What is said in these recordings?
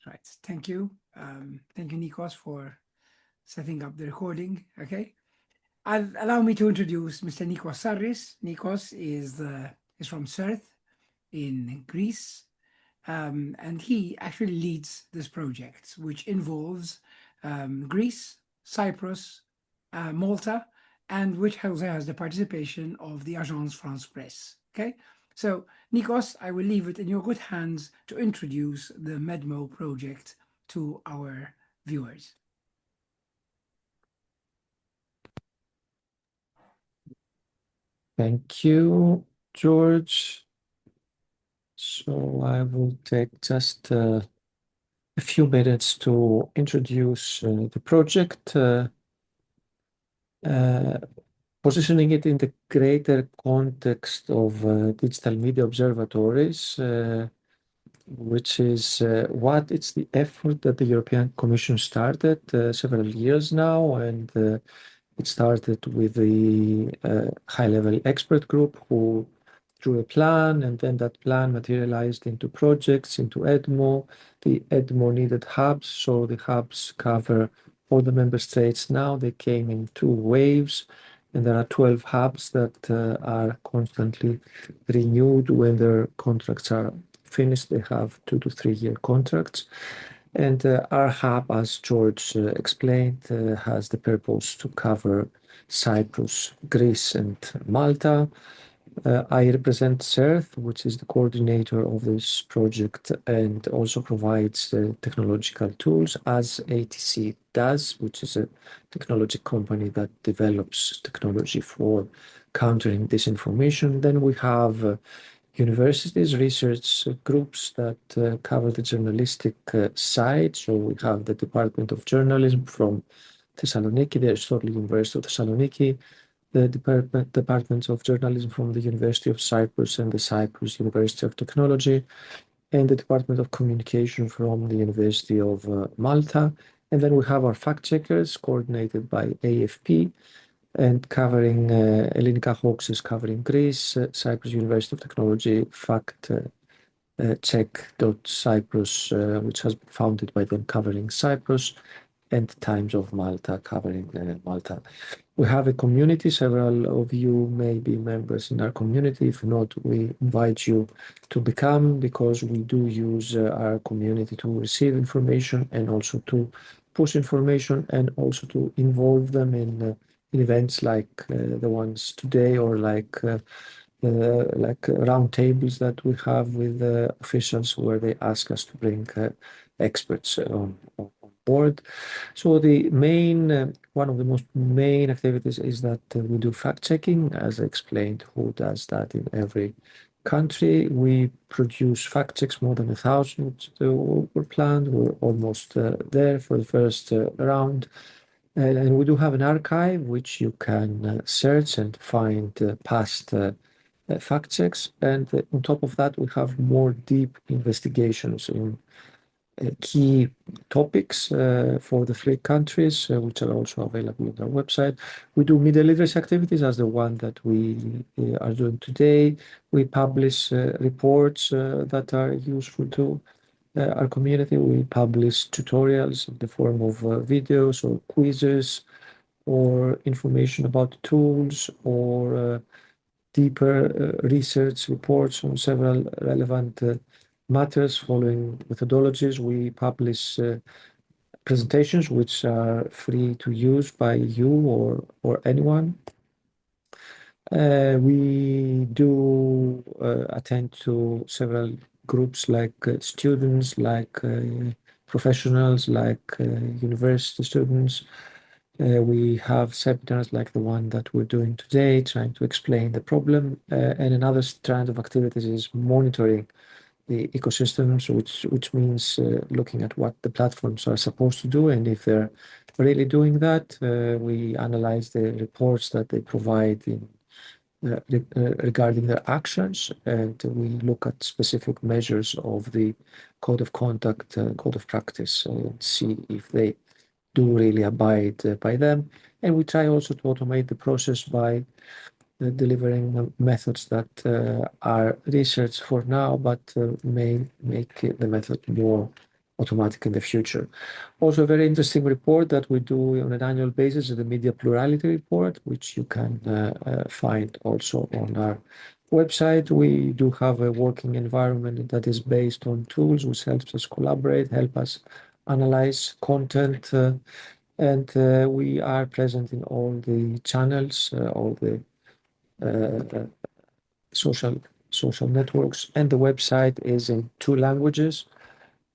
Right. Thank you. Thank you, Nikos, for setting up the recording. Okay. Allow me to introduce Mr. Nikos Sarris. Nikos is from CERT in Greece, and he actually leads this project, which involves Greece, Cyprus, Malta, and which also has the participation of the Agence France Presse. Okay, so Nikos, I will leave it in your good hands to introduce the MedDMO project to our viewers. Thank you, George. So I will take just a few minutes to introduce the project, positioning it in the greater context of digital media observatories, which is what it's the effort that the European Commission started several years now, and it started with the high-level expert group who drew a plan, and then that plan materialized into projects, into EDMO. The EDMO needed hubs, so the hubs cover all the member states now. They came in 2 waves, and there are 12 hubs that are constantly renewed when their contracts are finished. They have 2 to 3 year contracts. And our hub, as George explained, has the purpose to cover Cyprus, Greece, and Malta. I represent CERT, which is the coordinator of this project and also provides technological tools, as ATC does, which is a technology company that develops technology for countering disinformation. Then we have universities, research groups that cover the journalistic side. So we have the Department of Journalism from Thessaloniki, the Aristotle University of Thessaloniki, the departments of journalism from the University of Cyprus and the Cyprus University of Technology, and the Department of Communication from the University of Malta. And then we have our fact checkers coordinated by AFP and covering Ellinika Hoax is covering Greece, Cyprus University of Technology, fact check.cyprus, which has been founded by them, covering Cyprus, and Times of Malta covering Malta. We have a community. Several of you may be members in our community. If not, we invite you to become, because we do use our community to receive information and also to push information and also to involve them in events like the ones today, or like round tables that we have with officials where they ask us to bring experts on board. So the main, one of the most main activities is that we do fact checking, as I explained. Who does that in every country? We produce fact checks, more than 1,000 were planned. We're almost there for the first round. And we do have an archive which you can search and find past fact checks. And on top of that, we have more deep investigations in key topics for the 3 countries, which are also available on our website. We do media literacy activities, as the one that we are doing today. We publish reports that are useful to our community. We publish tutorials in the form of videos or quizzes, or information about tools, or deeper research reports on several relevant matters following methodologies. We publish presentations which are free to use by you or anyone. We do attend to several groups, like students, like professionals, like university students. We have seminars like the one that we're doing today, trying to explain the problem. And another strand of activities is monitoring the ecosystems, which means looking at what the platforms are supposed to do, and if they're really doing that. We analyze the reports that they provide regarding their actions, and we look at specific measures of the code of conduct, code of practice, and see if they do really abide by them. And we try also to automate the process by delivering methods that are researched for now, but may make the method more automatic in the future. Also, a very interesting report that we do on an annual basis is the Media Plurality Report, which you can find also on our website. We do have a working environment that is based on tools which helps us collaborate, help us analyze content, and we are present in all the channels, all the social networks, and the website is in 2 languages.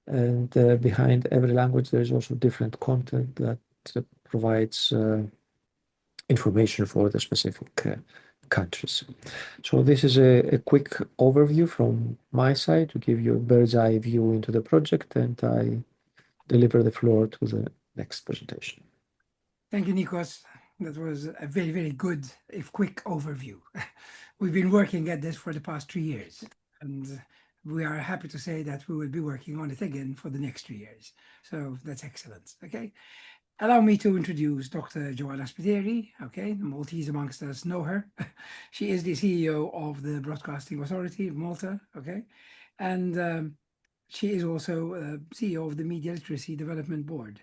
And behind every language, there is also different content that provides information for the specific countries. So this is a quick overview from my side to give you a bird's eye view into the project, and I deliver the floor to the next presentation. Thank you, Nikos. That was a very, very good, if quick overview. We've been working at this for the past 3 years, and we are happy to say that we will be working on it again for the next 3 years. So that's excellent. Okay. Allow me to introduce Dr. Joanna Spiteri. Okay, the Maltese amongst us know her. She is the CEO of the Broadcasting Authority of Malta. Okay, and she is also CEO of the Media Literacy Development Board.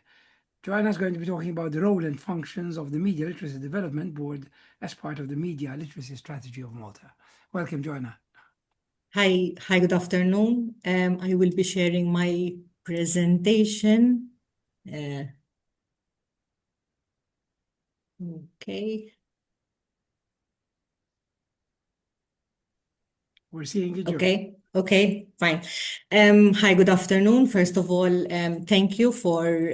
Joanna is going to be talking about the role and functions of the Media Literacy Development Board as part of the Media Literacy Strategy of Malta. Welcome, Joanna. Hi, good afternoon. I will be sharing my presentation. Okay. We're seeing you, Joe. Okay, fine. Hi, good afternoon. First of all, thank you for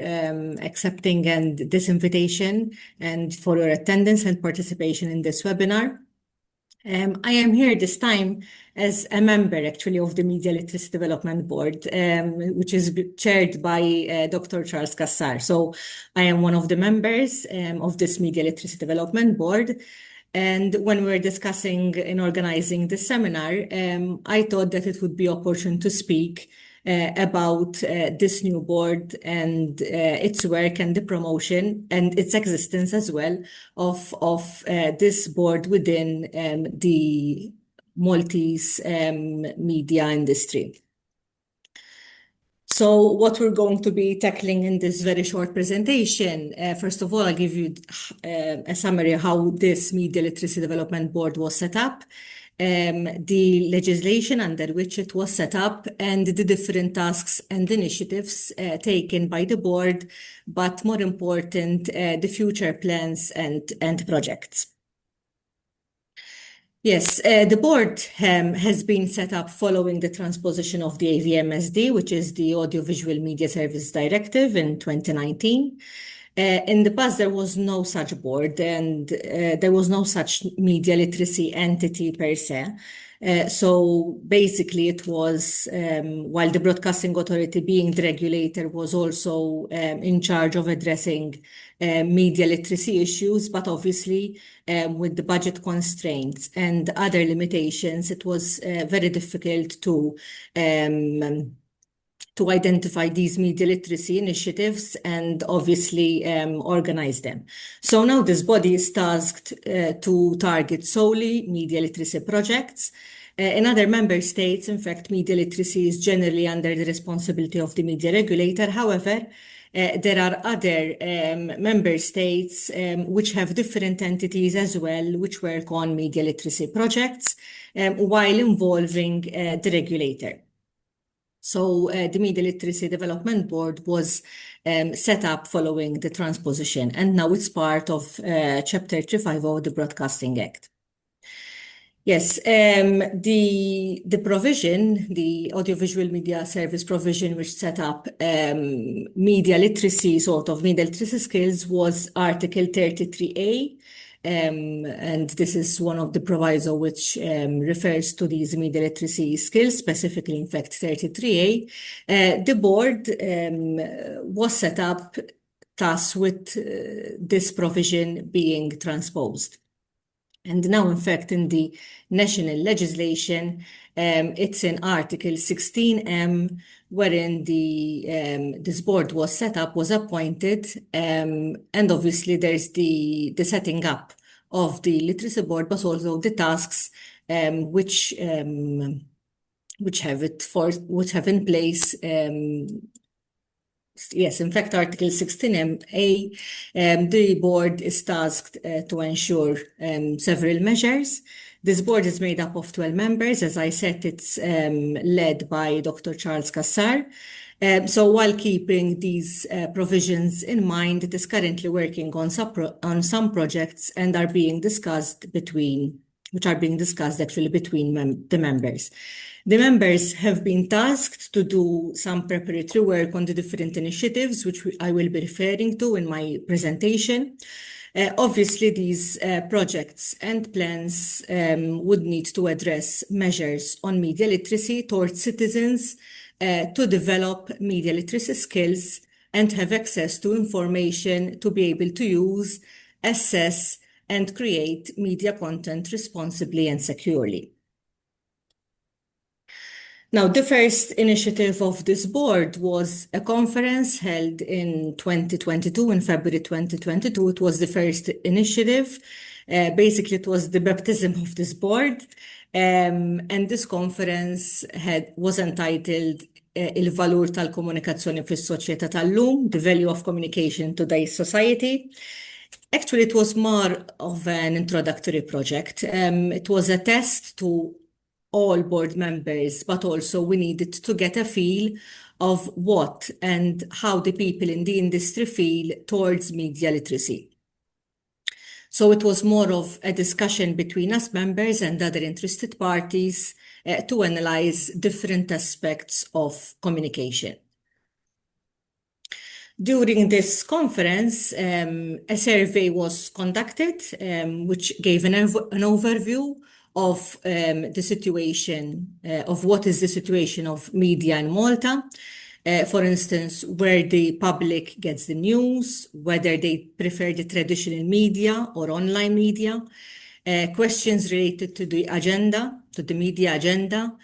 accepting this invitation and for your attendance and participation in this webinar. I am here this time as a member actually of the Media Literacy Development Board, which is chaired by Dr. Charles Cassar. So I am one of the members of this Media Literacy Development Board. And when we were discussing and organizing the seminar, I thought that it would be opportune to speak about this new board and its work and the promotion and its existence as well of this board within the Maltese media industry. So what we're going to be tackling in this very short presentation, first of all, I'll give you a summary of how this Media Literacy Development Board was set up, the legislation under which it was set up, and the different tasks and initiatives taken by the board, but more important, the future plans and projects. Yes, the board has been set up following the transposition of the AVMSD, which is the Audiovisual Media Service Directive in 2019. In the past, there was no such board and there was no such media literacy entity per se. So basically it was, while the Broadcasting Authority being the regulator was also in charge of addressing media literacy issues, but obviously with the budget constraints and other limitations, it was very difficult to identify these media literacy initiatives and obviously organize them. So now this body is tasked to target solely media literacy projects. In other member states, in fact, media literacy is generally under the responsibility of the media regulator. However, there are other member states which have different entities as well, which work on media literacy projects while involving the regulator. So the Media Literacy Development Board was set up following the transposition, and now it's part of Chapter 35 of the Broadcasting Act. Yes, the provision, the Audiovisual Media Service provision, which set up media literacy, sort of media literacy skills, was Article 33A. And this is one of the proviso which refers to these media literacy skills, specifically, in fact, 33A. The board was set up thus with this provision being transposed. And now, in fact, in the national legislation, it's in Article 16M, wherein this board was set up, was appointed, and obviously there's the setting up of the literacy board, but also the tasks which have in place Yes, in fact, Article 16A, the board is tasked to ensure several measures. This board is made up of 12 members. As I said, it's led by Dr. Charles Cassar. So while keeping these provisions in mind, it is currently working on some projects and are being discussed actually between the members. The members have been tasked to do some preparatory work on the different initiatives, which I will be referring to in my presentation. Obviously, these projects and plans would need to address measures on media literacy towards citizens to develop media literacy skills and have access to information to be able to use, assess, and create media content responsibly and securely. Now, the first initiative of this board was a conference held in 2022, in February 2022. It was the first initiative. Basically, it was the baptism of this board. And this conference was entitled Il-Valur tal-Komunikazzjoni fis-Soċjetà tal-Lum, The Value of Communication in Today's Society. Actually, it was more of an introductory project. It was a test to all board members, but also we needed to get a feel of what and how the people in the industry feel towards media literacy. So it was more of a discussion between us members and other interested parties to analyze different aspects of communication. During this conference, a survey was conducted, which gave an overview of the situation, of what is the situation of media in Malta. For instance, where the public gets the news, whether they prefer the traditional media or online media, questions related to the agenda, to the media agenda,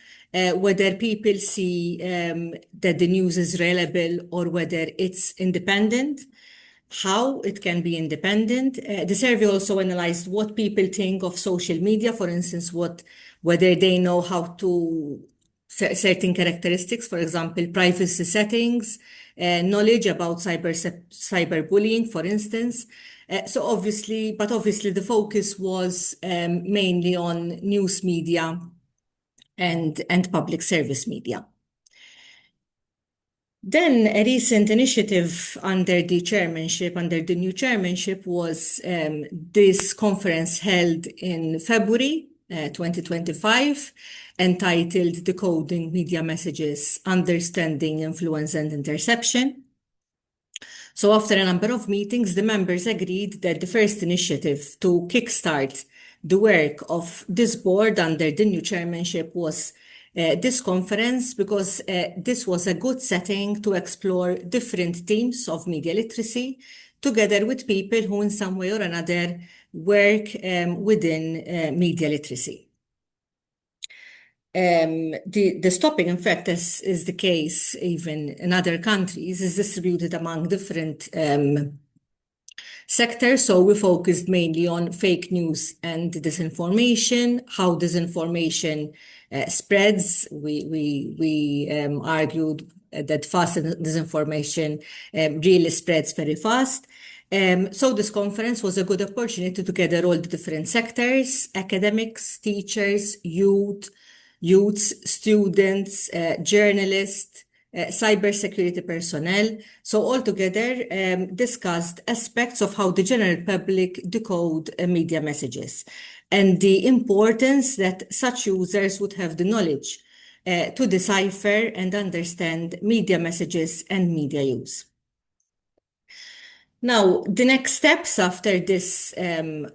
whether people see that the news is reliable or whether it's independent, how it can be independent. The survey also analyzed what people think of social media, for instance, whether they know how to certain characteristics, for example, privacy settings, knowledge about cyberbullying, for instance. Obviously the focus was mainly on news media and public service media. Then a recent initiative under the new chairmanship was this conference held in February 2025, entitled Decoding Media Messages, Understanding Influence and Interception. So after a number of meetings, the members agreed that the first initiative to kickstart the work of this board under the new chairmanship was this conference, because this was a good setting to explore different themes of media literacy together with people who in some way or another work within media literacy. This topic, in fact, as is the case even in other countries, is distributed among different sectors. So we focused mainly on fake news and disinformation, how disinformation spreads. We argued that fast disinformation really spreads very fast. So this conference was a good opportunity to gather all the different sectors: academics, teachers, youths, students, journalists, cybersecurity personnel. So altogether discussed aspects of how the general public decode media messages and the importance that such users would have the knowledge to decipher and understand media messages and media use. Now, the next steps after this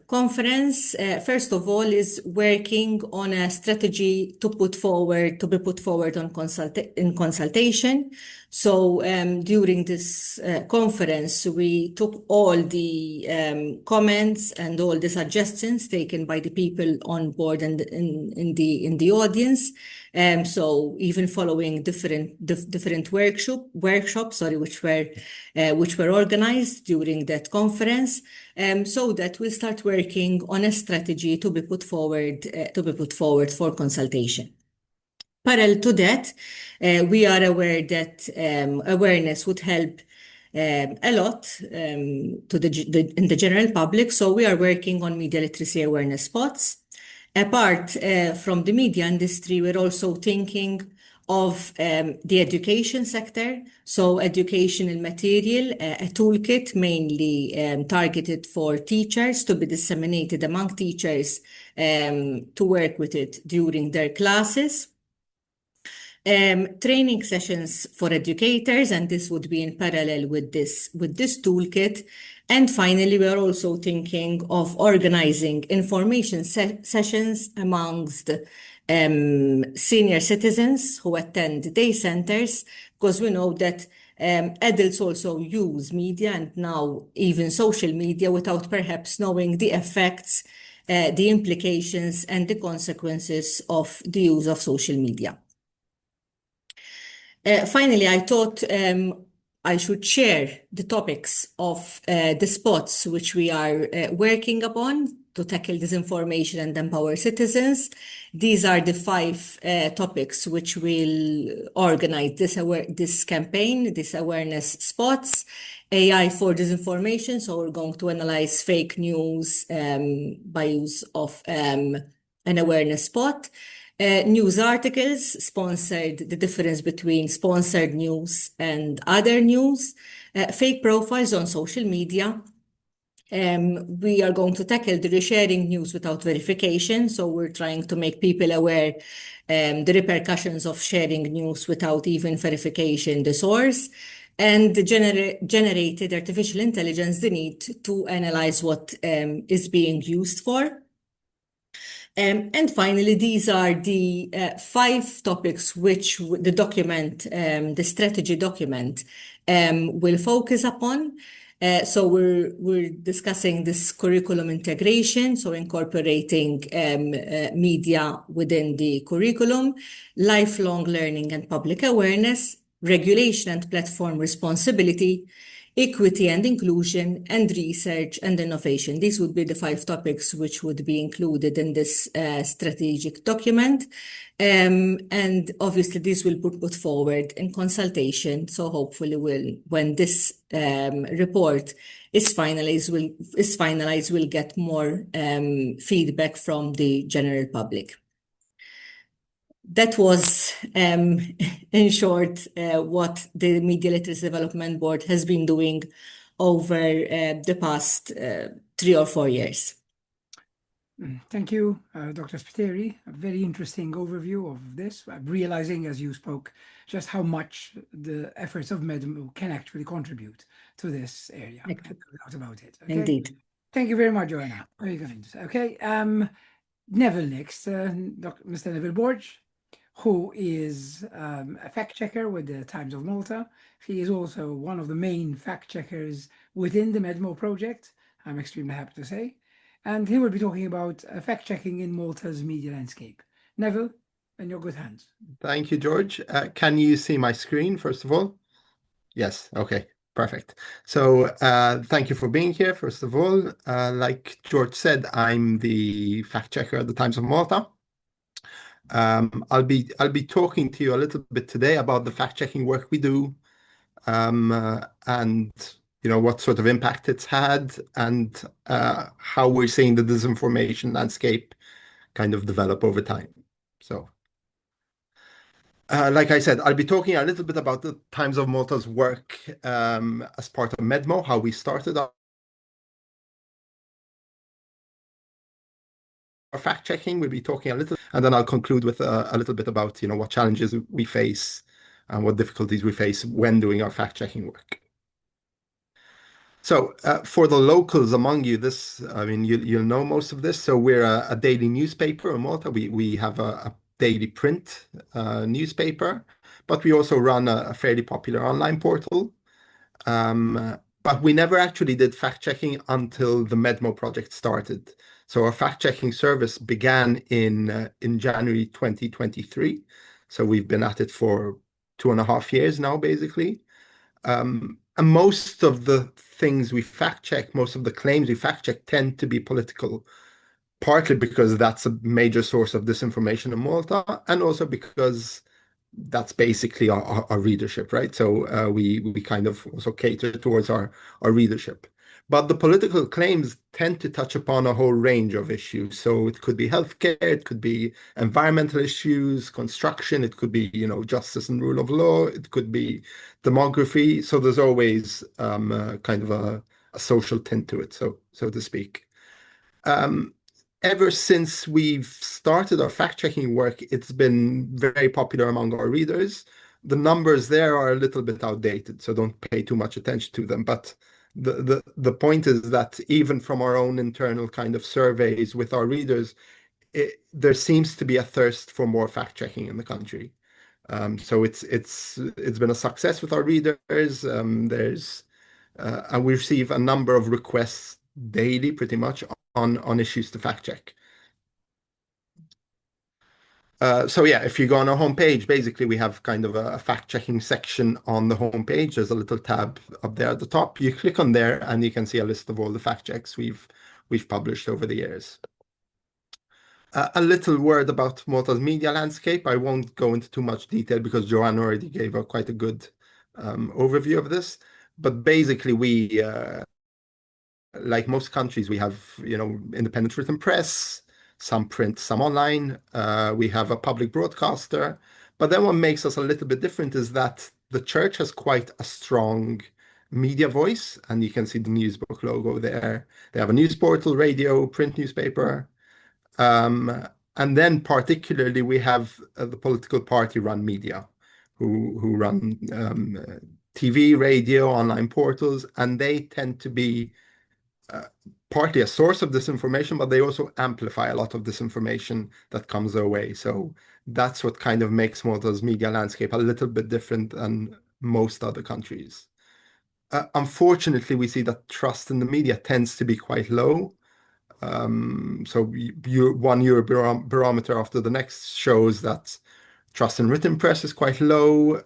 conference, first of all, is working on a strategy to be put forward in consultation. So during this conference, we took all the comments and all the suggestions taken by the people on board and in the audience. So even following different workshops, which were organized during that conference, so that we'll start working on a strategy to be put forward for consultation. Parallel to that, we are aware that awareness would help a lot in the general public. So we are working on media literacy awareness spots. Apart from the media industry, we're also thinking of the education sector. So educational material, a toolkit mainly targeted for teachers to be disseminated among teachers to work with it during their classes. Training sessions for educators, and this would be in parallel with this toolkit. And finally, we are also thinking of organizing information sessions amongst senior citizens who attend day centers, because we know that adults also use media and now even social media without perhaps knowing the effects, the implications, and the consequences of the use of social media. Finally, I thought I should share the topics of the spots which we are working upon to tackle disinformation and empower citizens. These are the 5 topics which will organize this campaign, this awareness spots. AI for disinformation, so we're going to analyze fake news by use of an awareness spot. News articles, sponsored, the difference between sponsored news and other news, fake profiles on social media. We are going to tackle the resharing news without verification. So we're trying to make people aware the repercussions of sharing news without even verification, the source, and the generated artificial intelligence, the need to analyze what is being used for. And finally, these are the 5 topics which the document, the strategy document, will focus upon. So we're discussing this curriculum integration, so incorporating media within the curriculum, lifelong learning and public awareness, regulation and platform responsibility, equity and inclusion, and research and innovation. These would be the 5 topics which would be included in this strategic document. And obviously, this will be put forward in consultation. So hopefully, when this report is finalized, we'll get more feedback from the general public. That was, in short, what the Media Literacy Development Board has been doing over the past 3 or 4 years. Thank you, Dr. Spiteri. A very interesting overview of this. I'm realizing as you spoke just how much the efforts of MedDMO can actually contribute to this area. No doubt about it. Okay? Indeed. Thank you very much, Joanna. Very kind. Okay. Neville next, Mr. Neville Borge, who is a fact checker with the Times of Malta. He is also one of the main fact checkers within the MedDMO project, I'm extremely happy to say. And he will be talking about fact checking in Malta's media landscape. Neville, in your good hands. Thank you, George. Can you see my screen, first of all? Yes. Okay. Perfect. So thank you for being here, first of all. Like George said, I'm the fact checker at the Times of Malta. I'll be talking to you a little bit today about the fact-checking work we do, and what sort of impact it's had, and how we're seeing the disinformation landscape kind of develop over time. So, like I said, I'll be talking a little bit about the Times of Malta's work as part of MedDMO, how we started our fact-checking. We'll be talking a little, and then I'll conclude with a little bit about what challenges we face and what difficulties we face when doing our fact-checking work. So for the locals among you, you'll know most of this. So we're a daily newspaper in Malta. We have a daily print newspaper, but we also run a fairly popular online portal. But we never actually did fact-checking until the MedDMO project started. So our fact-checking service began in January 2023. So we've been at it for 2.5 years now, basically. And most of the things we fact-check, most of the claims we fact-check tend to be political, partly because that's a major source of disinformation in Malta, and also because that's basically our readership, right? So we kind of also cater towards our readership. But the political claims tend to touch upon a whole range of issues. So it could be healthcare, it could be environmental issues, construction, it could be, justice and rule of law, it could be demography. So there's always kind of a social tint to it, so to speak. Ever since we've started our fact-checking work, it's been very popular among our readers. The numbers there are a little bit outdated, so don't pay too much attention to them. But the point is that even from our own internal kind of surveys with our readers, there seems to be a thirst for more fact-checking in the country. So it's been a success with our readers. And we receive a number of requests daily, pretty much, on issues to fact check. So yeah, if you go on our homepage, basically we have kind of a fact-checking section on the homepage. There's a little tab up there at the top. You click on there and you can see a list of all the fact checks we've published over the years. A little word about Malta's media landscape. I won't go into too much detail because Joanne already gave quite a good overview of this. But basically, we, like most countries, we have independent written press, some print, some online. We have a public broadcaster. But then what makes us a little bit different is that the church has quite a strong media voice, and you can see the Newsbook logo there. They have a news portal, radio, print newspaper. And then particularly we have the political party run media who run TV, radio, online portals, and they tend to be partly a source of disinformation, but they also amplify a lot of disinformation that comes their way. So that's what kind of makes Malta's media landscape a little bit different than most other countries. Unfortunately, we see that trust in the media tends to be quite low. So one Eurobarometer after the next shows that trust in written press is quite low,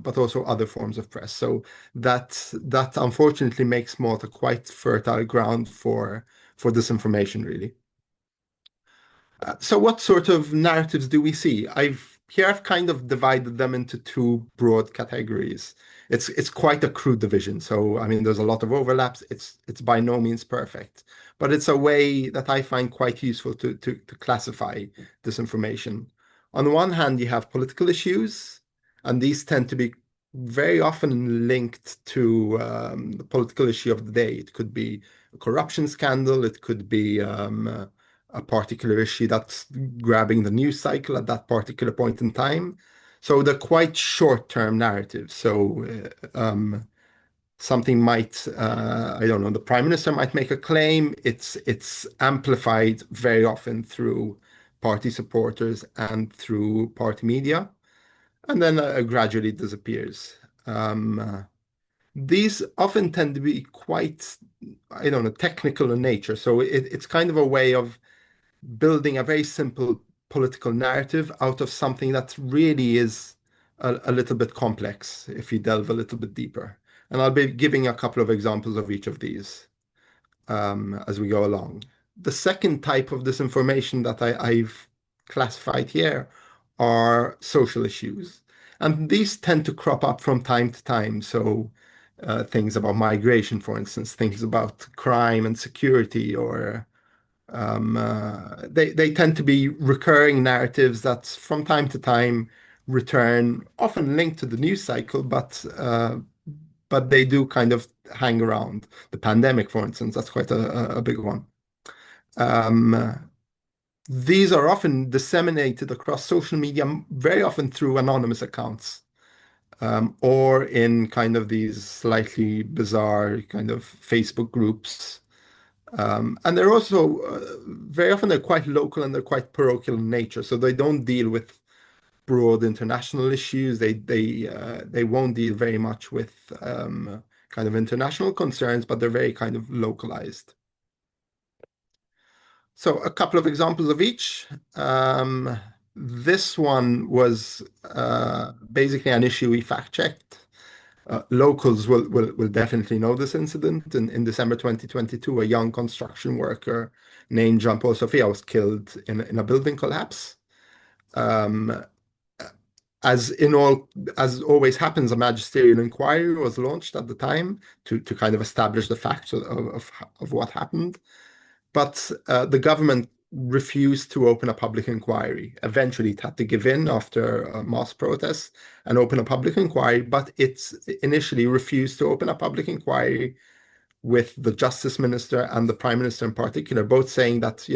but also other forms of press. So that unfortunately makes Malta quite fertile ground for disinformation, really. So what sort of narratives do we see? I've kind of divided them into two broad categories. It's quite a crude division. So I mean, there's a lot of overlaps. It's by no means perfect, but it's a way that I find quite useful to classify disinformation. On the one hand, you have political issues, and these tend to be very often linked to the political issue of the day. It could be a corruption scandal. It could be a particular issue that's grabbing the news cycle at that particular point in time. So they're quite short-term narratives. So something might, I don't know, the prime minister might make a claim. It's amplified very often through party supporters and through party media, and then gradually disappears. These often tend to be quite, I don't know, technical in nature. So it's kind of a way of building a very simple political narrative out of something that really is a little bit complex if you delve a little bit deeper. And I'll be giving a couple of examples of each of these as we go along. The second type of disinformation that I've classified here are social issues. And these tend to crop up from time to time. So things about migration, for instance, things about crime and security, or they tend to be recurring narratives that from time to time return, often linked to the news cycle, but they do kind of hang around. The pandemic, for instance, that's quite a big one. These are often disseminated across social media, very often through anonymous accounts, or in kind of these slightly bizarre kind of Facebook groups. And they're also very often they're quite local and they're quite parochial in nature, so they don't deal with broad international issues. They won't deal very much with kind of international concerns, but they're very kind of localized. So a couple of examples of each. This one was basically an issue we fact-checked. Locals will definitely know this incident. In December 2022, a young construction worker named Jean-Paul Sofia was killed in a building collapse. as always happens, a magisterial inquiry was launched at the time to kind of establish the facts of what happened. But the government refused to open a public inquiry. Eventually, it had to give in after mass protests and open a public inquiry, but it initially refused to open a public inquiry, with the justice minister and the prime minister in particular, both saying that,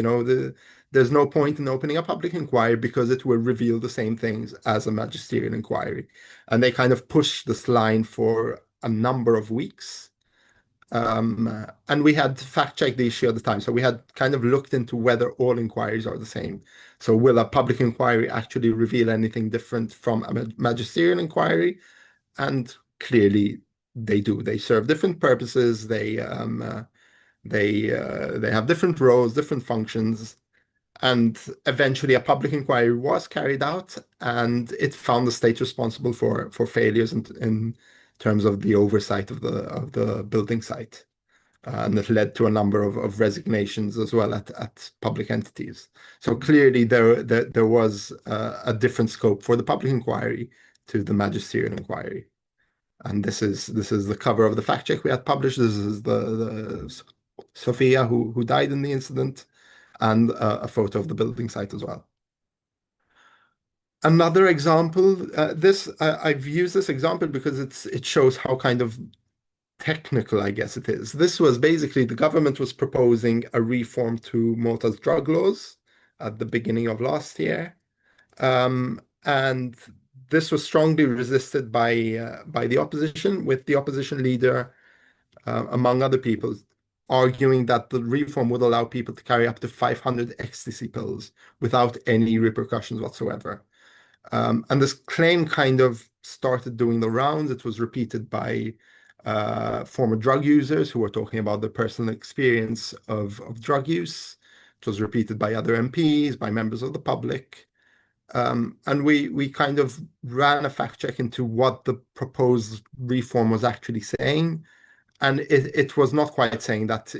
there's no point in opening a public inquiry because it will reveal the same things as a magisterial inquiry. And they kind of pushed this line for a number of weeks. And we had fact-checked the issue at the time. So we had kind of looked into whether all inquiries are the same. So will a public inquiry actually reveal anything different from a magisterial inquiry? And clearly they do. They serve different purposes. They have different roles, different functions. And eventually a public inquiry was carried out, and it found the state responsible for failures in terms of the oversight of the building site. And it led to a number of resignations as well at public entities. So clearly there was a different scope for the public inquiry to the magisterial inquiry. And this is the cover of the fact check we had published. This is the Sophia who died in the incident, and a photo of the building site as well. Another example, I've used this example because it shows how kind of technical, I guess it is. This was basically the government was proposing a reform to Malta's drug laws at the beginning of last year. And this was strongly resisted by the opposition, with the opposition leader, among other people, arguing that the reform would allow people to carry up to 500 ecstasy pills without any repercussions whatsoever. And this claim kind of started doing the rounds. It was repeated by former drug users who were talking about their personal experience of drug use. It was repeated by other MPs, by members of the public. And we kind of ran a fact check into what the proposed reform was actually saying. And it was not quite saying that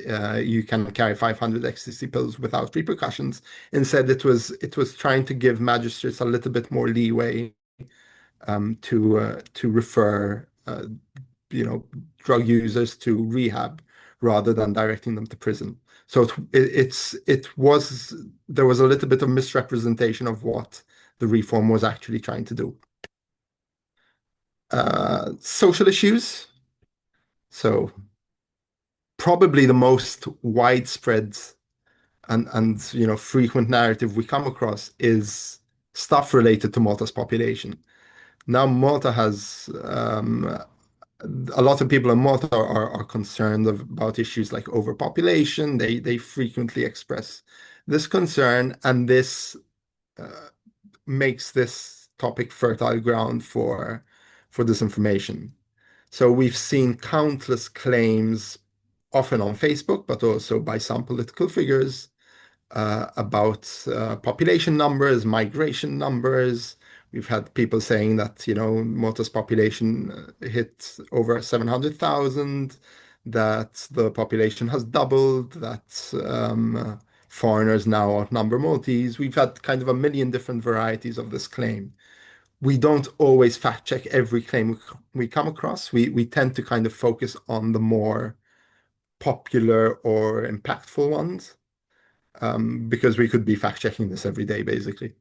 you can carry 500 ecstasy pills without repercussions. Instead, it was trying to give magistrates a little bit more leeway to refer drug users to rehab rather than directing them to prison. So there was a little bit of misrepresentation of what the reform was actually trying to do. Social issues. So probably the most widespread and frequent narrative we come across is stuff related to Malta's population. Now, Malta has a lot of people in Malta are concerned about issues like overpopulation. They frequently express this concern, and this makes this topic fertile ground for disinformation. So we've seen countless claims, often on Facebook, but also by some political figures, about population numbers, migration numbers. We've had people saying that, Malta's population hit over 700,000, that the population has doubled, that foreigners now outnumber Maltese. We've had kind of a million different varieties of this claim. We don't always fact check every claim we come across. We tend to kind of focus on the more popular or impactful ones, because we could be fact checking this every day, basically.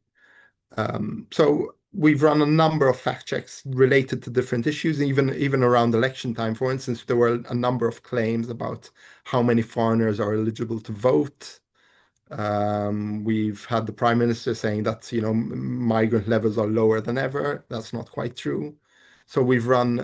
So we've run a number of fact checks related to different issues, even around election time. For instance, there were a number of claims about how many foreigners are eligible to vote. We've had the Prime Minister saying that, migrant levels are lower than ever. That's not quite true. So we've run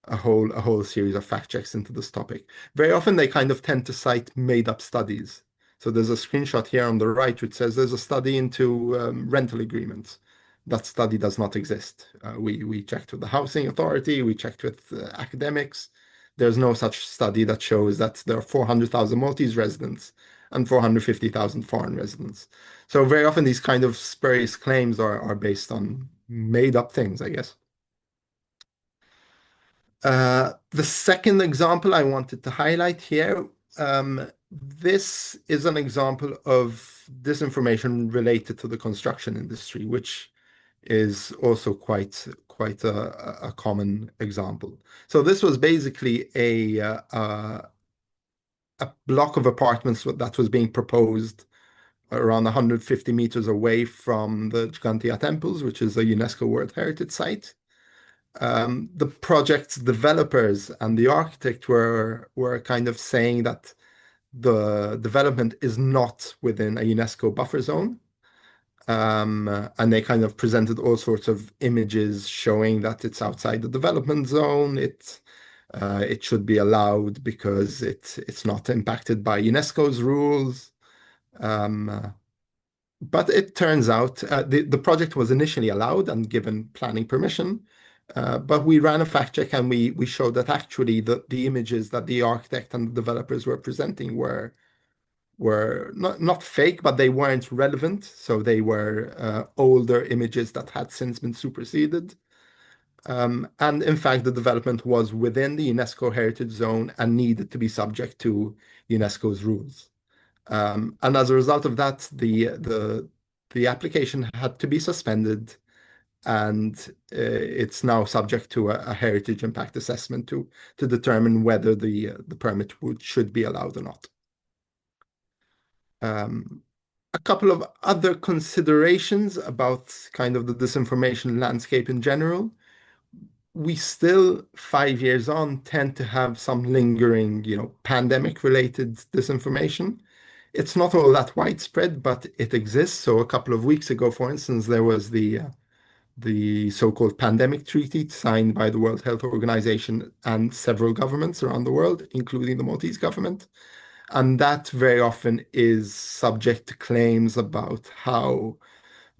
a whole series of fact checks into this topic. Very often they kind of tend to cite made up studies. So there's a screenshot here on the right which says there's a study into rental agreements. That study does not exist. We checked with the Housing Authority, we checked with academics. There's no such study that shows that there are 400,000 Maltese residents and 450,000 foreign residents. So very often these kind of spurious claims are based on made up things, I guess. The second example I wanted to highlight here, this is an example of disinformation related to the construction industry, which is also quite a common example. So this was basically a block of apartments that was being proposed around 150 meters away from the Gigantia temples, which is a UNESCO World Heritage Site. The project's developers and the architect were kind of saying that the development is not within a UNESCO buffer zone. And they kind of presented all sorts of images showing that it's outside the development zone. It should be allowed because it's not impacted by UNESCO's rules. But it turns out the project was initially allowed and given planning permission. But we ran a fact check and we showed that actually the images that the architect and the developers were presenting were not fake, but they weren't relevant. So they were older images that had since been superseded. And in fact, the development was within the UNESCO Heritage Zone and needed to be subject to UNESCO's rules. And as a result of that, the application had to be suspended, and it's now subject to a heritage impact assessment to determine whether the permit should be allowed or not. A couple of other considerations about kind of the disinformation landscape in general. We still, 5 years on, tend to have some lingering, pandemic-related disinformation. It's not all that widespread, but it exists. So a couple of weeks ago, for instance, there was the so-called pandemic treaty signed by the World Health Organization and several governments around the world, including the Maltese government. And that very often is subject to claims about how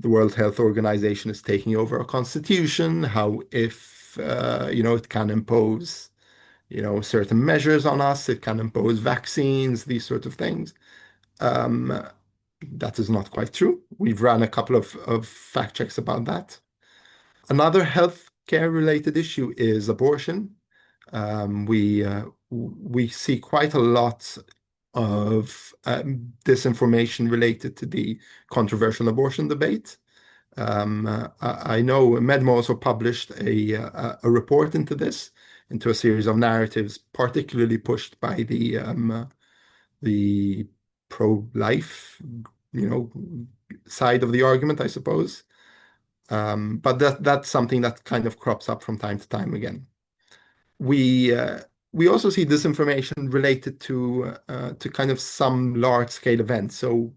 the World Health Organization is taking over a constitution, how if, it can impose, certain measures on us, it can impose vaccines, these sort of things. That is not quite true. We've run a couple of fact checks about that. Another healthcare related issue is abortion. We see quite a lot of disinformation related to the controversial abortion debate. I know MedDMO also published a report into this, into a series of narratives, particularly pushed by the pro-life, side of the argument, I suppose. But that's something that kind of crops up from time to time again. We also see disinformation related to kind of some large-scale events. So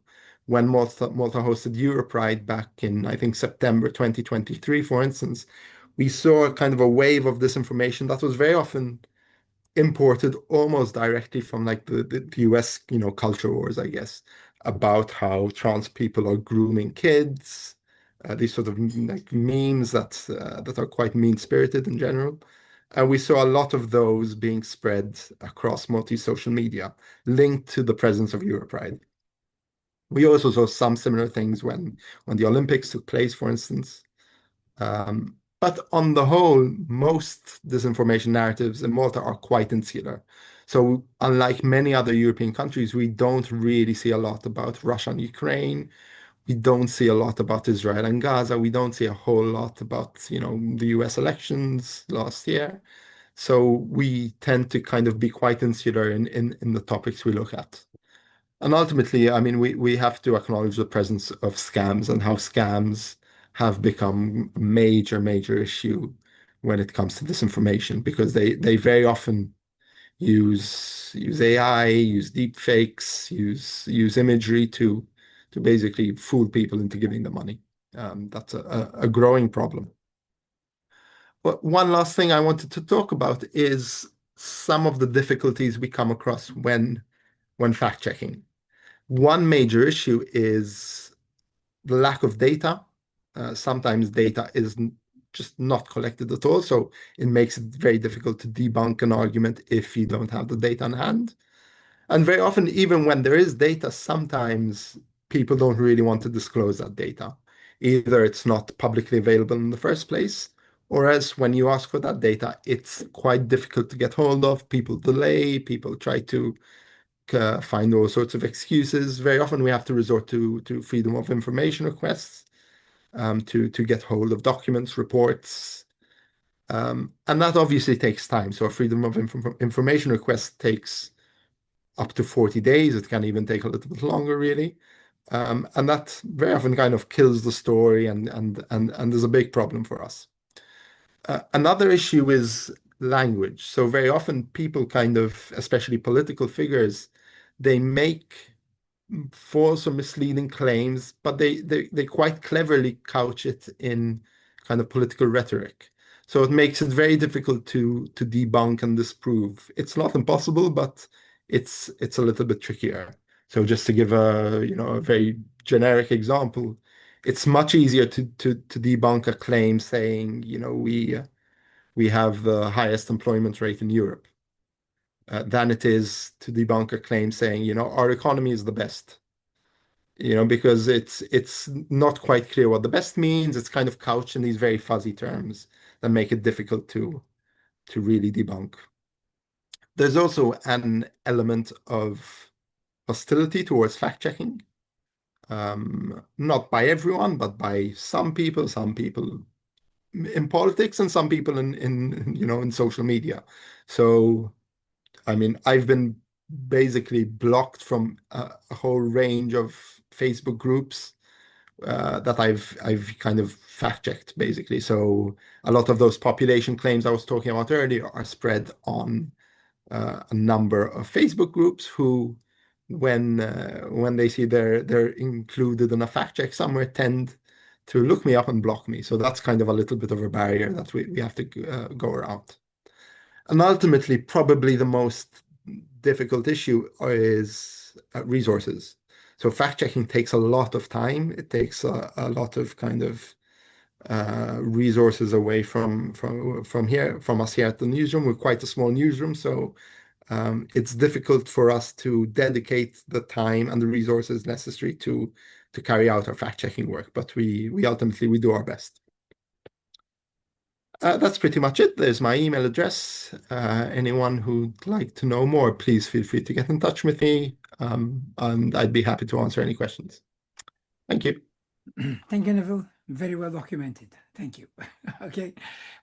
when Malta hosted Europride back in, I think, September 2023, for instance, we saw kind of a wave of disinformation that was very often imported almost directly from like the US, culture wars, I guess, about how trans people are grooming kids, these sort of like memes that are quite mean-spirited in general. And we saw a lot of those being spread across multi-social media linked to the presence of Europride. We also saw some similar things when the Olympics took place, for instance. But on the whole, most disinformation narratives in Malta are quite insular. So unlike many other European countries, we don't really see a lot about Russia and Ukraine. We don't see a lot about Israel and Gaza. We don't see a whole lot about, the US elections last year. So we tend to kind of be quite insular in the topics we look at. And ultimately, I mean, we have to acknowledge the presence of scams and how scams have become a major issue when it comes to disinformation, because they very often use AI, use deep fakes, use imagery to basically fool people into giving them money. That's a growing problem. But one last thing I wanted to talk about is some of the difficulties we come across when fact checking. One major issue is the lack of data. Sometimes data is just not collected at all, so it makes it very difficult to debunk an argument if you don't have the data on hand. And very often, even when there is data, sometimes people don't really want to disclose that data. Either it's not publicly available in the first place, or else when you ask for that data, it's quite difficult to get hold of. People delay, people try to find all sorts of excuses. Very often we have to resort to freedom of information requests. to get hold of documents, reports. And that obviously takes time. So a freedom of information request takes up to 40 days. It can even take a little bit longer, really. And that very often kind of kills the story and is a big problem for us. Another issue is language. So very often people kind of, especially political figures, they make false or misleading claims, but they quite cleverly couch it in kind of political rhetoric. So it makes it very difficult to debunk and disprove. It's not impossible, but it's a little bit trickier. So just to give a very generic example, it's much easier to debunk a claim saying, we have the highest employment rate in Europe, than it is to debunk a claim saying, our economy is the best. Because it's not quite clear what the best means. It's kind of couched in these very fuzzy terms that make it difficult to really debunk. There's also an element of hostility towards fact-checking. Not by everyone, but by some people in politics and some people in social media. So, I mean, I've been basically blocked from a whole range of Facebook groups that I've kind of fact-checked, basically. So a lot of those population claims I was talking about earlier are spread on a number of Facebook groups who, when they see they're included in a fact check somewhere, tend to look me up and block me. So that's kind of a little bit of a barrier that we have to go around. And ultimately, probably the most difficult issue is resources. So fact checking takes a lot of time. It takes a lot of kind of resources away from us here at the newsroom. We're quite a small newsroom, so it's difficult for us to dedicate the time and the resources necessary to carry out our fact-checking work, but we ultimately do our best. That's pretty much it. There's my email address. Anyone who'd like to know more, please feel free to get in touch with me, and I'd be happy to answer any questions. Thank you. Thank you, Neville. Very well documented. Thank you. Okay.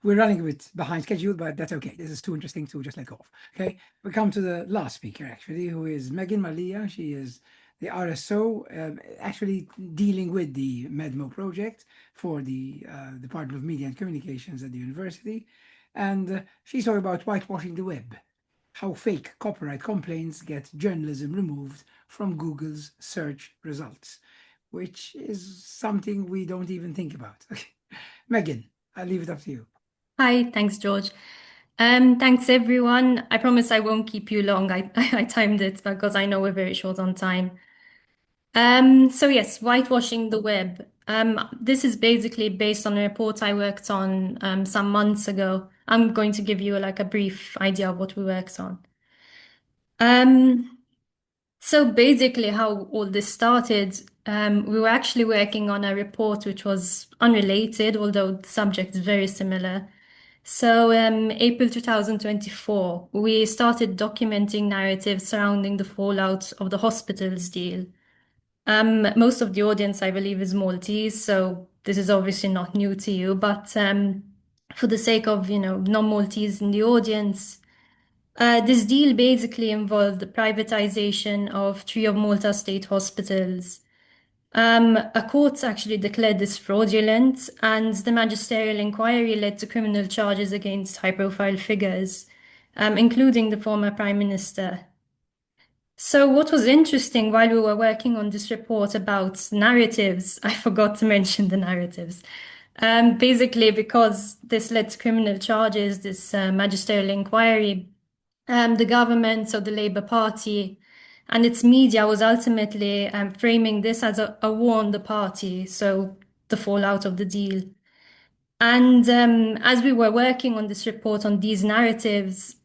We're running a bit behind schedule, but that's okay. This is too interesting to just let go of. Okay. We come to the last speaker, actually, who is Megan Malia. She is the RSO, actually dealing with the MedDMO project for the Department of Media and Communications at the university. And she's talking about whitewashing the web, how fake copyright complaints get journalism removed from Google's search results, which is something we don't even think about. Okay. Megan, I'll leave it up to you. Hi, thanks, George. Thanks, everyone. I promise I won't keep you long. I timed it because I know we're very short on time. So yes, whitewashing the web. This is basically based on a report I worked on some months ago. I'm going to give you like a brief idea of what we worked on. So basically how all this started, we were actually working on a report which was unrelated, although the subject is very similar. So April 2024, we started documenting narratives surrounding the fallout of the hospitals deal. Most of the audience, I believe, is Maltese, so this is obviously not new to you, but for the sake of, non-Maltese in the audience, this deal basically involved the privatization of 3 of Malta's state hospitals. A court actually declared this fraudulent, and the magisterial inquiry led to criminal charges against high-profile figures, including the former Prime Minister. So what was interesting while we were working on this report about narratives, I forgot to mention the narratives. Basically, because this led to criminal charges, this magisterial inquiry, the government, so the Labour Party, and its media was ultimately framing this as a war on the party, so the fallout of the deal. And as we were working on this report on these narratives,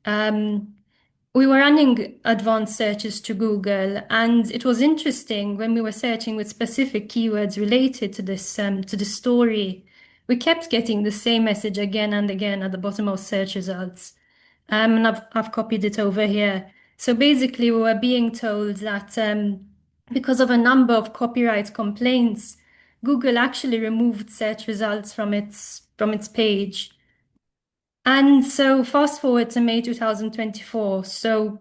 we were running advanced searches to Google, and it was interesting when we were searching with specific keywords related to this story. We kept getting the same message again and again at the bottom of search results. And I've copied it over here. So basically, we were being told that because of a number of copyright complaints, Google actually removed search results from its page. And so fast forward to May 2024. So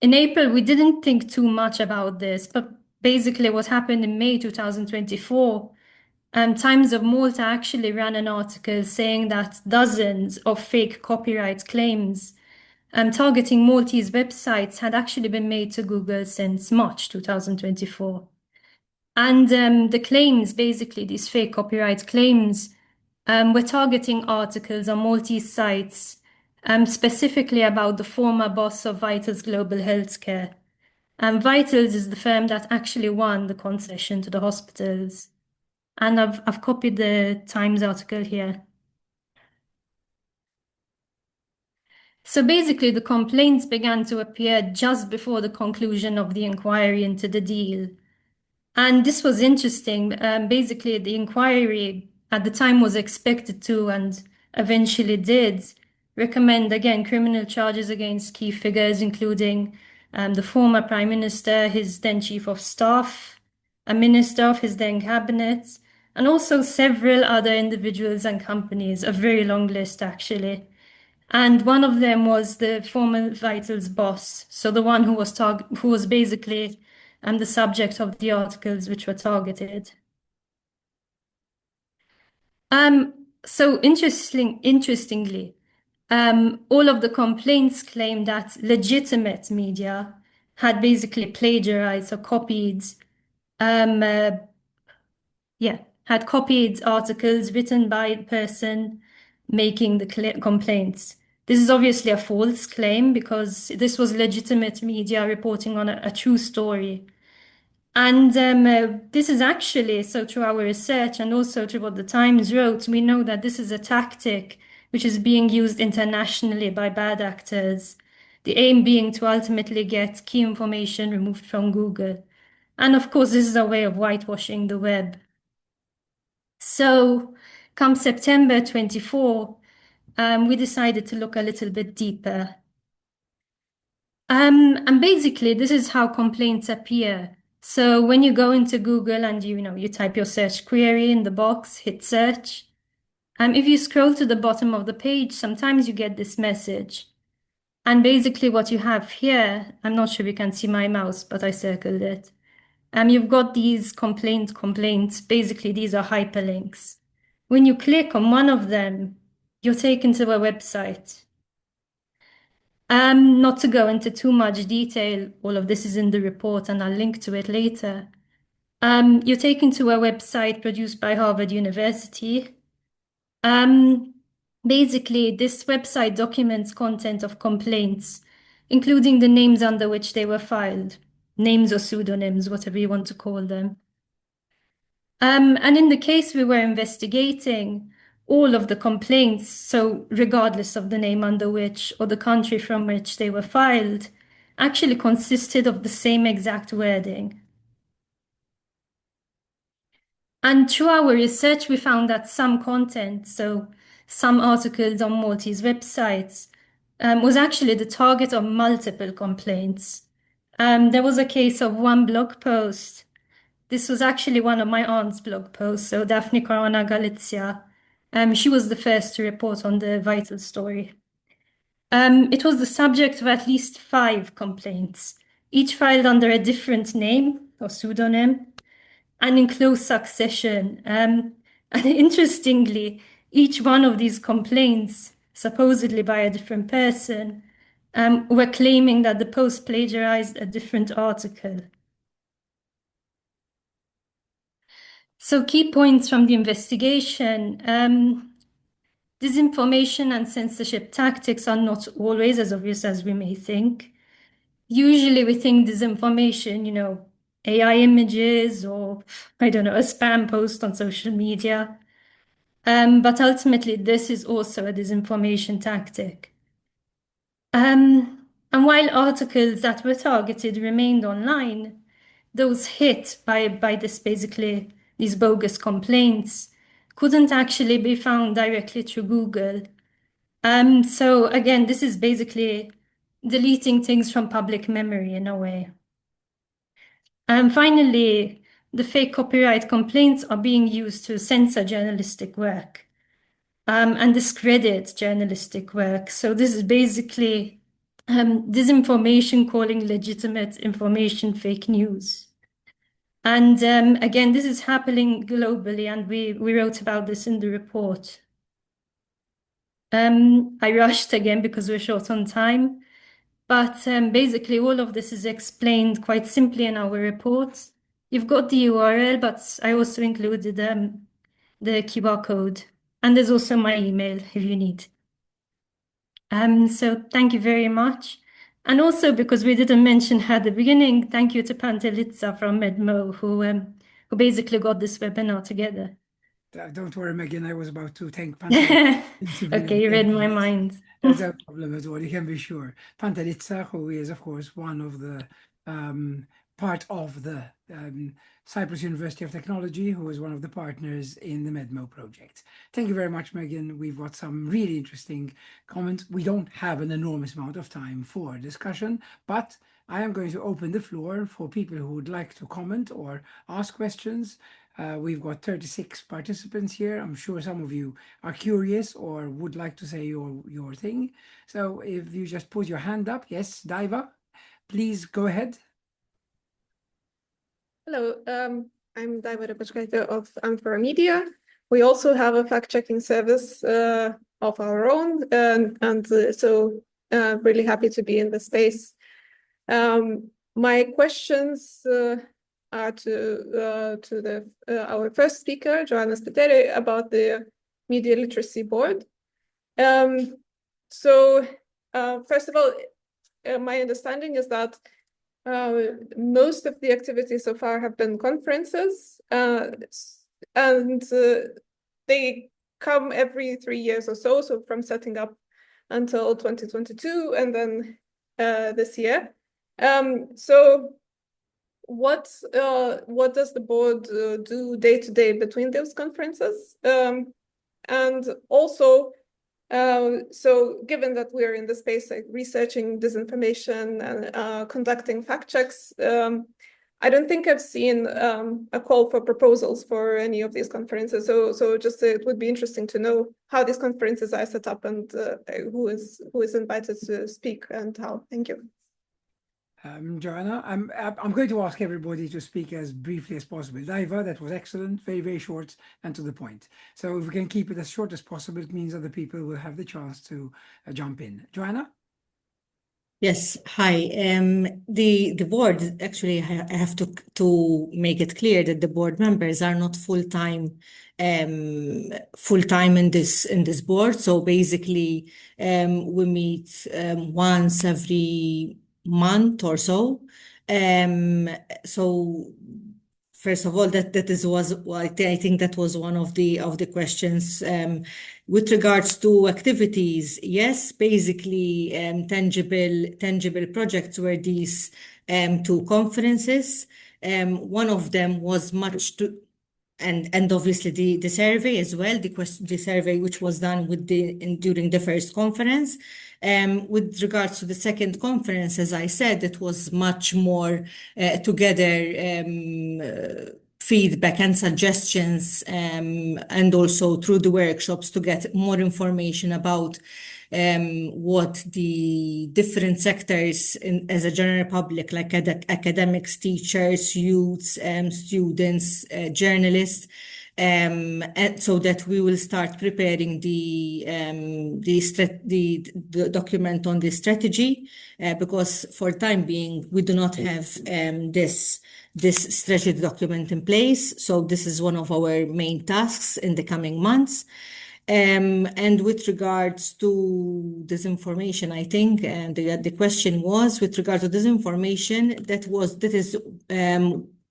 in April, we didn't think too much about this, but basically what happened in May 2024, Times of Malta actually ran an article saying that dozens of fake copyright claims targeting Maltese websites had actually been made to Google since March 2024. And the claims, basically, these fake copyright claims, were targeting articles on Maltese sites, specifically about the former boss of Vitals Global Healthcare. Vitals is the firm that actually won the concession to the hospitals. And I've copied the Times article here. So basically, the complaints began to appear just before the conclusion of the inquiry into the deal. And this was interesting. Basically, the inquiry at the time was expected to, and eventually did, recommend again criminal charges against key figures, including the former Prime Minister, his then Chief of Staff, a minister of his then cabinet, and also several other individuals and companies, a very long list actually. And one of them was the former Vitals boss, so the one who was basically the subject of the articles which were targeted. So interestingly, all of the complaints claim that legitimate media had basically plagiarized or copied, had copied articles written by the person making the complaints. This is obviously a false claim because this was legitimate media reporting on a true story. And this is actually, so through our research and also through what the Times wrote, we know that this is a tactic which is being used internationally by bad actors, the aim being to ultimately get key information removed from Google. And of course, this is a way of whitewashing the web. So come September 24, we decided to look a little bit deeper. And basically, this is how complaints appear. So when you go into Google and you type your search query in the box, hit search. If you scroll to the bottom of the page, sometimes you get this message. And basically what you have here, I'm not sure if you can see my mouse, but I circled it. You've got these complaints. Basically, these are hyperlinks. When you click on one of them, you're taken to a website. Not to go into too much detail, all of this is in the report and I'll link to it later. You're taken to a website produced by Harvard University. Basically, this website documents content of complaints, including the names under which they were filed, names or pseudonyms, whatever you want to call them. And in the case we were investigating, all of the complaints, so regardless of the name under which or the country from which they were filed, actually consisted of the same exact wording. And through our research, we found that some content, so some articles on Maltese websites, was actually the target of multiple complaints. There was a case of one blog post. This was actually one of my aunt's blog posts, so Daphne Caruana Galizia. She was the first to report on the Vital story. It was the subject of at least 5 complaints, each filed under a different name or pseudonym, and in close succession. And interestingly, each one of these complaints, supposedly by a different person, were claiming that the post plagiarized a different article. So key points from the investigation. Disinformation and censorship tactics are not always as obvious as we may think. Usually we think disinformation, AI images or, I don't know, a spam post on social media. But ultimately, this is also a disinformation tactic. And while articles that were targeted remained online, those hit by this basically, these bogus complaints, couldn't actually be found directly through Google. So again, this is basically deleting things from public memory in a way. And finally, the fake copyright complaints are being used to censor journalistic work and discredit journalistic work. So this is basically disinformation calling legitimate information fake news. And again, this is happening globally, and we wrote about this in the report. I rushed again because we're short on time, but basically all of this is explained quite simply in our report. You've got the URL, but I also included the QR code, and there's also my email if you need. So thank you very much. And also, because we didn't mention her at the beginning, thank you to Pantelitsa from MedDMO, who basically got this webinar together. Don't worry, Megan, I was about to thank Pantelitsa. Okay, you read my mind. That's no problem at all, you can be sure. Pantelitsa, who is, of course, one of the part of the Cyprus University of Technology, who is one of the partners in the MedDMO project. Thank you very much, Megan. We've got some really interesting comments. We don't have an enormous amount of time for discussion, but I am going to open the floor for people who would like to comment or ask questions. We've got 36 participants here. I'm sure some of you are curious or would like to say your thing. So if you just put your hand up, yes, Daiva, please go ahead. Hello, I'm Daiva Repachkaite of Amphora Media. We also have a fact-checking service of our own, so really happy to be in the space. My questions are to our first speaker, Joanna Spiteri, about the Media Literacy Board. So first of all, my understanding is that most of the activities so far have been conferences, and they come every 3 years or so, so from setting up until 2022 and then this year. So what does the board do day to day between those conferences? And also, so given that we're in the space like researching disinformation and conducting fact checks, I don't think I've seen a call for proposals for any of these conferences. So just it would be interesting to know how these conferences are set up and who is invited to speak and how. Thank you. Joanna, I'm going to ask everybody to speak as briefly as possible. Daiva, that was excellent, very, very short and to the point. So if we can keep it as short as possible, it means other people will have the chance to jump in. Joanna? Yes, hi. The board, actually, I have to make it clear that the board members are not full-time in this board. So basically, we meet once every month or so. So first of all, I think that was one of the questions. With regards to activities, yes, basically tangible projects were these two conferences. One of them was and obviously the survey as well, the survey which was done during the first conference. With regards to the second conference, as I said, it was much more together feedback and suggestions, and also through the workshops to get more information about what the different sectors as a general public, like academics, teachers, youths, students, journalists, and so that we will start preparing the document on the strategy, because for time being we do not have this strategy document in place. So this is one of our main tasks in the coming months. And with regards to disinformation, I think, and the question was with regard to disinformation, that is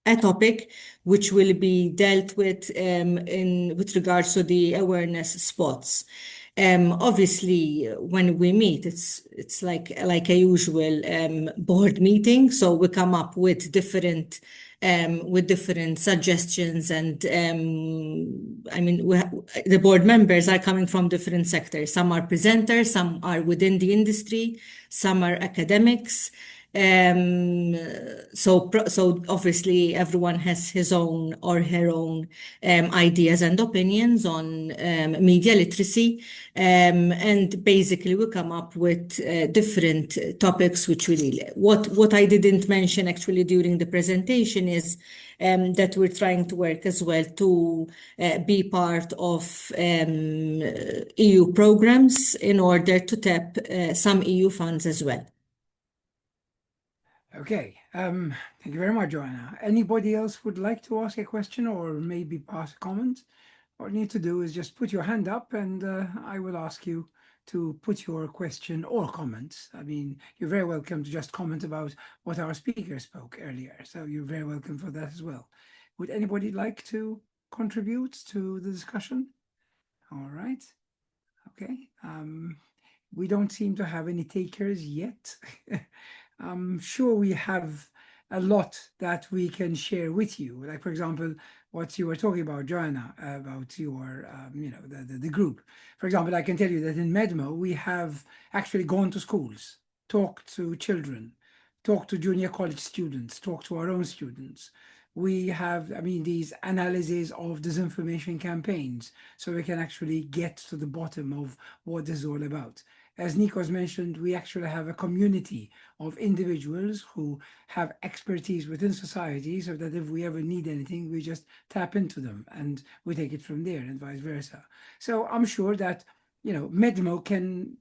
a topic which will be dealt with with regards to the awareness spots. Obviously, when we meet, it's like a usual board meeting. So we come up with different suggestions, and the board members are coming from different sectors. Some are presenters, some are within the industry, some are academics. So obviously everyone has his own or her own ideas and opinions on media literacy. And basically we come up with different topics which what I didn't mention actually during the presentation is that we're trying to work as well to be part of EU programs in order to tap some EU funds as well. Okay, thank you very much, Joanna. Anybody else would like to ask a question or maybe pass a comment? All you need to do is just put your hand up and I will ask you to put your question or comment. I mean, you're very welcome to just comment about what our speaker spoke earlier. So you're very welcome for that as well. Would anybody like to contribute to the discussion? All right. Okay. We don't seem to have any takers yet. I'm sure we have a lot that we can share with you. Like, for example, what you were talking about, Joanna, about your, the group. For example, I can tell you that in MedDMO, we have actually gone to schools, talked to children, talked to junior college students, talked to our own students. We have, I mean, these analyses of disinformation campaigns, so we can actually get to the bottom of what this is all about. As Nikos mentioned, we actually have a community of individuals who have expertise within society, so that if we ever need anything, we just tap into them and we take it from there and vice versa. So I'm sure that, MedDMO can,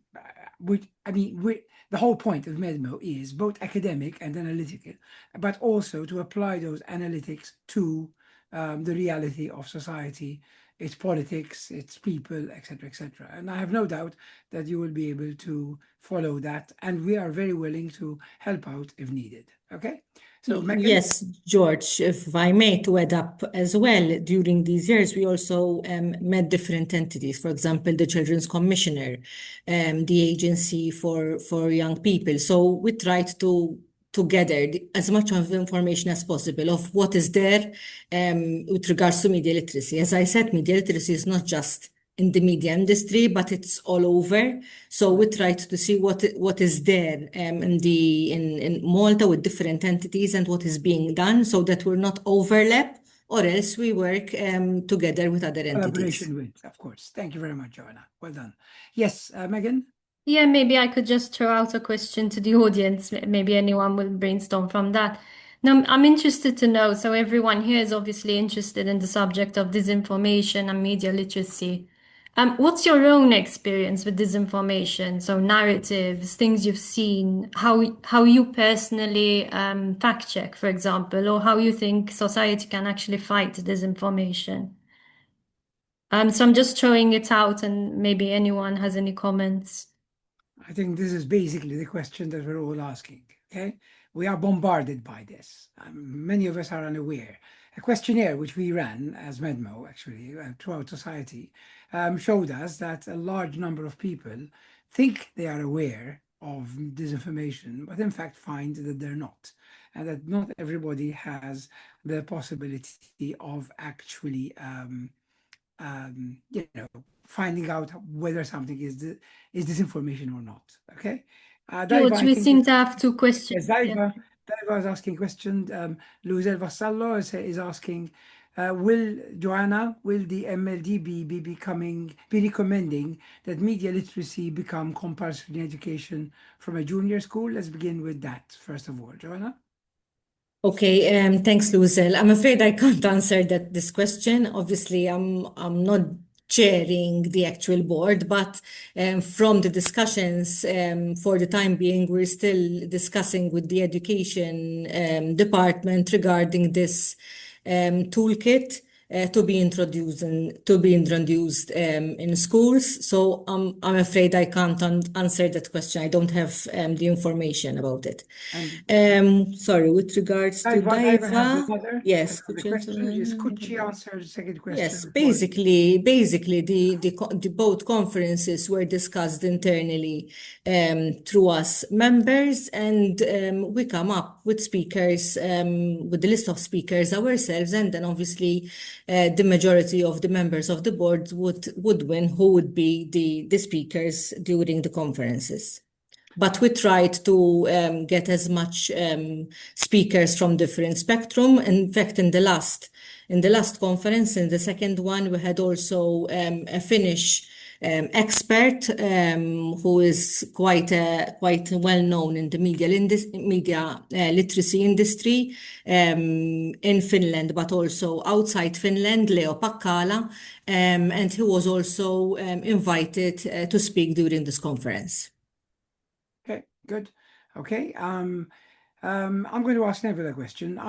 the whole point of MedDMO is both academic and analytical, but also to apply those analytics to the reality of society, its politics, its people, etc., etc. And I have no doubt that you will be able to follow that, and we are very willing to help out if needed. Okay? So, Megan? Yes, George, if I may to add up as well, during these years, we also met different entities. For example, the Children's Commissioner, the Agency for Young People. So we tried to gather as much of the information as possible of what is there with regards to media literacy. As I said, media literacy is not just in the media industry, but it's all over. So we tried to see what is there in Malta with different entities and what is being done, so that we're not overlap, or else we work together with other entities. Collaboration with, of course. Thank you very much, Joanna. Well done. Yes, Megan? Yeah, maybe I could just throw out a question to the audience. Maybe anyone will brainstorm from that. Now, I'm interested to know, so everyone here is obviously interested in the subject of disinformation and media literacy. What's your own experience with disinformation? So narratives, things you've seen, how you personally fact check, for example, or how you think society can actually fight disinformation. So I'm just throwing it out, and maybe anyone has any comments. I think this is basically the question that we're all asking, okay? We are bombarded by this. Many of us are unaware. A questionnaire which we ran as MedDMO, actually, throughout society, showed us that a large number of people think they are aware of disinformation, but in fact find that they're not, and that not everybody has the possibility of actually finding out whether something is disinformation or not. Okay, George, we seem to have two questions. Yes, Daiva is asking a question. Luizel Vassallo is asking, will the MLDB be recommending that media literacy become compulsory in education from a junior school? Let's begin with that first of all, Joanna. Okay, thanks, Luizel. I'm afraid I can't answer this question. Obviously, I'm not chairing the actual board, but from the discussions, for the time being, we're still discussing with the education department regarding this toolkit to be introduced in schools. So I'm afraid I can't answer that question. I don't have the information about it. Sorry, with regards to Daiva has Daiva, another yes, question. Could she answer the second question? Yes, basically, the both conferences were discussed internally through us members, and we come up with speakers, with the list of speakers ourselves, and then obviously the majority of the members of the board would win who would be the speakers during the conferences. But we tried to get as much speakers from different spectrum. In fact, in the last conference, in the second one, we had also a Finnish expert who is quite well known in the media literacy industry in Finland, but also outside Finland, Leo Pakkala, and he was also invited to speak during this conference. Okay, good. Okay, I'm going to ask Neville a question.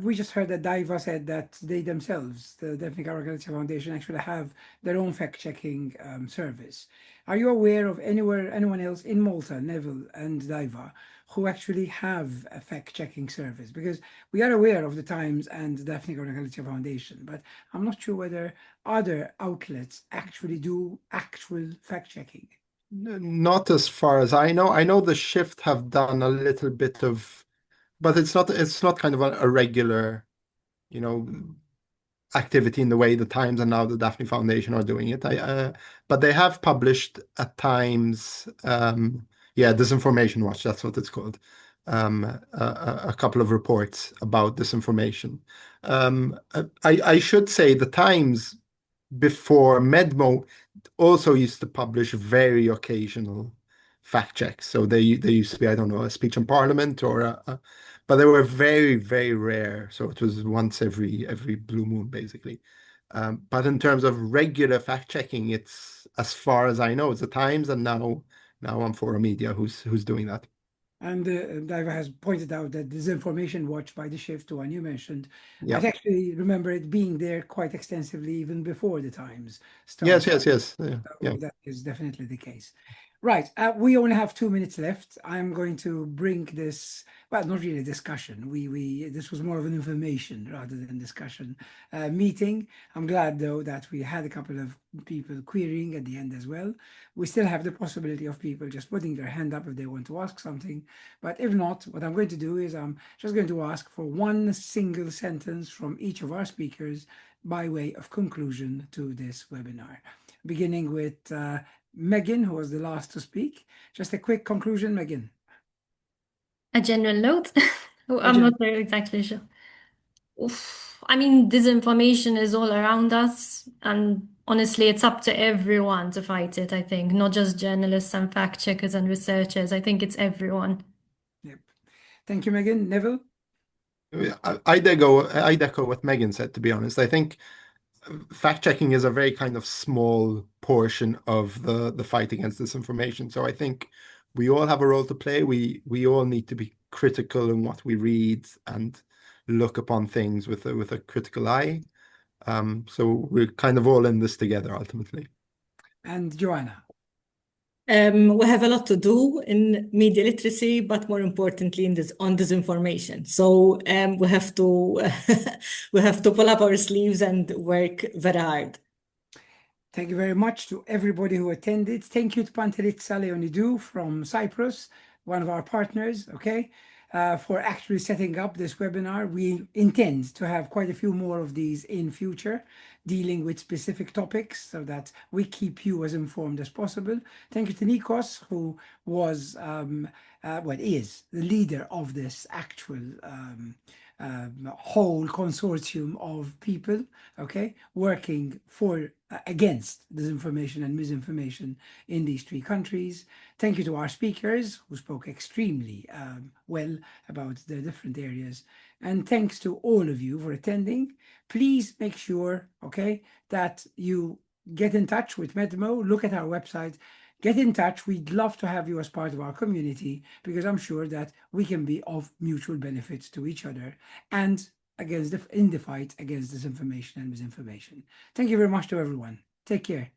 We just heard that DIVA said that they themselves, the Deaf and Agriculture Foundation, actually have their own fact-checking service. Are you aware of anyone else in Malta, Neville and DIVA, who actually have a fact-checking service? Because we are aware of the Times and the Deaf and Agriculture Foundation, but I'm not sure whether other outlets actually do actual fact-checking. Not as far as I know. I know the Shift have done a little bit of, but it's not kind of a regular, activity in the way the Times and now the Daphne Foundation are doing it. But they have published at times, Disinformation Watch, that's what it's called, a couple of reports about disinformation. I should say the Times before MedDMO also used to publish very occasional fact checks. So they used to be, I don't know, a speech in Parliament but they were very, very rare. So it was once every blue moon, basically. But in terms of regular fact checking, it's, as far as I know, it's the Times, and now I'm for Media who's doing that. And Diva has pointed out that Disinformation Watch by the Shift, one you mentioned, Yeah. I actually remember it being there quite extensively even before the Times started. Yes. So Yeah. that is definitely the case. Right, we only have 2 minutes left. I'm going to bring this, well, not really a discussion. This was more of an information rather than discussion meeting. I'm glad though that we had a couple of people querying at the end as well. We still have the possibility of people just putting their hand up if they want to ask something. But if not, what I'm going to do is I'm just going to ask for one single sentence from each of our speakers by way of conclusion to this webinar. Beginning with Megan, who was the last to speak. Just a quick conclusion, Megan. A general note? I'm not very exactly sure. Oof. I mean, disinformation is all around us, and honestly, it's up to everyone to fight it, I think, not just journalists and fact checkers and researchers. I think it's everyone. Yep. Thank you, Megan. Neville? I'd echo what Megan said, to be honest. I think fact-checking is a very kind of small portion of the fight against disinformation. So I think we all have a role to play. We all need to be critical in what we read and look upon things with a critical eye. So we're kind of all in this together, ultimately. And Joanna? We have a lot to do in media literacy, but more importantly on disinformation. So we have to we have to pull up our sleeves and work very hard. Thank you very much to everybody who attended. Thank you to Pantelitsa Leonidou from Cyprus, one of our partners, for actually setting up this webinar. We intend to have quite a few more of these in future, dealing with specific topics so that we keep you as informed as possible. Thank you to Nikos, who was, is the leader of this actual whole consortium of people, working for against disinformation and misinformation in these 3 countries. Thank you to our speakers who spoke extremely well about the different areas. And thanks to all of you for attending. Please make sure, that you get in touch with MedDMO, look at our website, get in touch. We'd love to have you as part of our community because I'm sure that we can be of mutual benefit to each other and in the fight against disinformation and misinformation. Thank you very much to everyone. Take care.